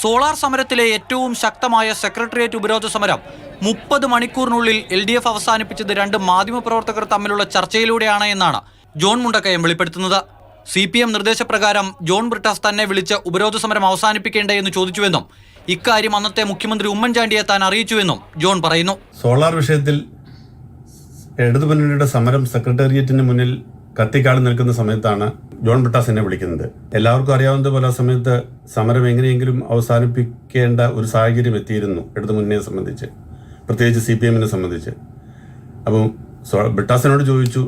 Solar സമരത്തിലെ ഏറ്റവും ശക്തമായ secretariat ഉപരോധ സമരം 30 മണിക്കൂറിനുള്ളിൽ LDF അവസാനിപ്പിച്ചത് രണ്ട് മാധ്യമപ്രവർത്തകർ തമ്മിലുള്ള ചർച്ചയിലൂടെയാണ് എന്നാണ് ജോൺ മുണ്ടക്കയം വെളിപ്പെടുത്തുന്നത്. CPM നിർദ്ദേശപ്രകാരം ജോൺ ബ്രിട്ടാസ് തന്നെ വിളിച്ച് ഉപരോധ സമരം അവസാനിപ്പിക്കേണ്ടേ എന്ന് ചോദിച്ചുവെന്നും ഇക്കാര്യം അന്നത്തെ മുഖ്യമന്ത്രി ഉമ്മൻചാണ്ടിയെ താൻ അറിയിച്ചുവെന്നും ജോൺ പറയുന്നു. സോളാർ വിഷയത്തിൽ ഇടതുമുന്നണിയുടെ സമരം സെക്രട്ടേറിയറ്റിന് മുന്നിൽ കത്തിക്കാളി നിൽക്കുന്ന സമയത്താണ് ജോൺ ബ്രിട്ടാസ് എന്നെ വിളിക്കുന്നത്. എല്ലാവർക്കും അറിയാവുന്നതുപോലെ ആ സമയത്ത് സമരം എങ്ങനെയെങ്കിലും അവസാനിപ്പിക്കേണ്ട ഒരു സാഹചര്യം എത്തിയിരുന്നു ഇടതുമുന്നണിയെ സംബന്ധിച്ച്, പ്രത്യേകിച്ച് CPMനെ സംബന്ധിച്ച്. അപ്പം ബ്രിട്ടാസിനോട് ചോദിച്ചു,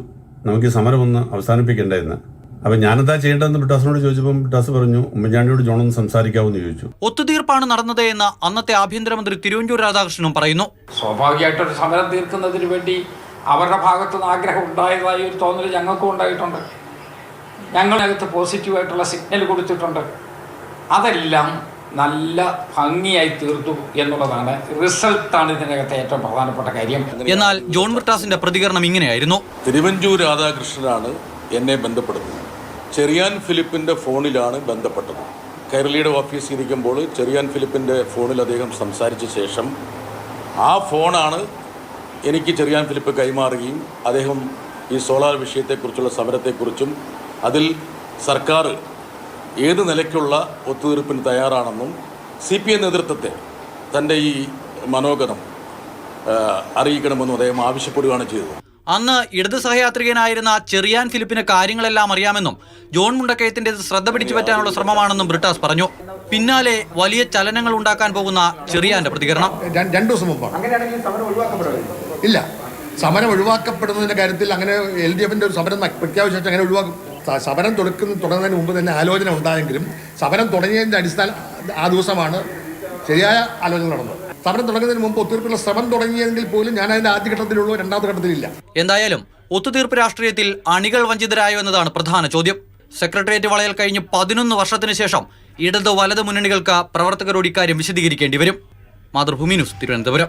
നമുക്ക് ഈ സമരം ഒന്ന് അവസാനിപ്പിക്കേണ്ട എന്ന്. അപ്പം ഞാനെന്താ ചെയ്യേണ്ടതെന്ന് ബ്രിട്ടാസിനോട് ചോദിച്ചപ്പം ബ്രിട്ടാസ് പറഞ്ഞു, ഉമ്മൻചാണ്ടിയോട് ജോൺ ഒന്ന് സംസാരിക്കാമെന്ന് ചോദിച്ചു. ഒത്തുതീർപ്പാണ് നടന്നത് എന്ന് അന്നത്തെ ആഭ്യന്തരമന്ത്രി തിരുവഞ്ചൂർ രാധാകൃഷ്ണനും പറയുന്നു. സ്വാഭാവികമായിട്ടൊരു സമരം തീർക്കുന്നതിന് വേണ്ടി അവരുടെ ഭാഗത്തുനിന്ന് ആഗ്രഹം ഉണ്ടായതായി ഒരു തോന്നൽ ഞങ്ങൾക്കും ഉണ്ടായിട്ടുണ്ട്. ഞങ്ങളകത്ത് പോസിറ്റീവായിട്ടുള്ള സിഗ്നൽ കൊടുത്തിട്ടുണ്ട്. അതെല്ലാം നല്ല ഭംഗിയായി തീർത്തു എന്നുള്ളതാണ്, റിസൾട്ടാണ് ഇതിനകത്തെ ഏറ്റവും പ്രധാനപ്പെട്ട കാര്യം. എന്നാൽ ജോൺ ബ്രിട്ടാസിന്റെ പ്രതികരണം ഇങ്ങനെയായിരുന്നു. തിരുവഞ്ചൂർ രാധാകൃഷ്ണനാണ് എന്നെ ബന്ധപ്പെടുന്നത്. ചെറിയാൻ ഫിലിപ്പിന്റെ ഫോണിലാണ് ബന്ധപ്പെട്ടത്. കൈരളിയുടെ ഓഫീസിൽ ഇരിക്കുമ്പോൾ ചെറിയാൻ ഫിലിപ്പിന്റെ ഫോണിൽ അദ്ദേഹം സംസാരിച്ച ശേഷം ആ ഫോണാണ് എനിക്ക് ചെറിയാൻ ഫിലിപ്പ് കൈമാറുകയും അദ്ദേഹം ഈ സോളാർ വിഷയത്തെക്കുറിച്ചുള്ള സമരത്തെക്കുറിച്ചും അതിൽ സർക്കാർ ഏത് നിലയ്ക്കുള്ള ഒത്തുതീർപ്പിന് തയ്യാറാണെന്നും CPM നേതൃത്വത്തെ തൻ്റെ ഈ മനോഗതം അറിയിക്കണമെന്നും അദ്ദേഹം ആവശ്യപ്പെടുകയാണ് ചെയ്തത്. അന്ന് ഇടത് സഹയാത്രികനായിരുന്ന ചെറിയാൻ ഫിലിപ്പിന് കാര്യങ്ങളെല്ലാം അറിയാമെന്നും ജോൺ മുണ്ടക്കയത്തിന്റെ ശ്രദ്ധ പിടിച്ചു പറ്റാനുള്ള ശ്രമമാണെന്നും ബ്രിട്ടാസ് പറഞ്ഞു. പിന്നാലെ വലിയ ചലനങ്ങൾ ഉണ്ടാക്കാൻ പോകുന്ന ചെറിയാന്റെ പ്രതികരണം. 2 ദിവസം മുമ്പാണ്. ഇല്ല, സമരം ഒഴിവാക്കപ്പെടുന്നതിന്റെ കാര്യത്തിൽ അങ്ങനെ LDFന്റെ ഒരു സമരം പ്രഖ്യാപിച്ചിട്ട് അങ്ങനെ ഒഴിവാക്കും. സമരം തുടങ്ങുന്നതിന് മുമ്പ് തന്നെ ആലോചന ഉണ്ടായെങ്കിലും സമരം തുടങ്ങിയതിന്റെ അടിസ്ഥാന ആ ദിവസമാണ് ശരിയായ ആലോചന നടന്നത്. സമരം തുടങ്ങുന്നതിന് മുമ്പ് ഒത്തുതീർപ്പുള്ള ശ്രമം തുടങ്ങിയെങ്കിൽ പോലും ഞാൻ അതിന്റെ ആദ്യഘട്ടത്തിലുള്ളൂ, രണ്ടാമത്തെ ഘട്ടത്തിലില്ല. എന്തായാലും ഒത്തുതീർപ്പ് രാഷ്ട്രീയത്തിൽ അണികൾ വഞ്ചിതരായോ എന്നതാണ് പ്രധാന ചോദ്യം. സെക്രട്ടേറിയറ്റ് വളയൽ കഴിഞ്ഞ് 11 വർഷത്തിന് ശേഷം ഇടത് വലത് മുന്നണികൾക്ക് പ്രവർത്തകരോട് ഇക്കാര്യം വിശദീകരിക്കേണ്ടി വരും. മാതൃഭൂമി ന്യൂസ്, തിരുവനന്തപുരം.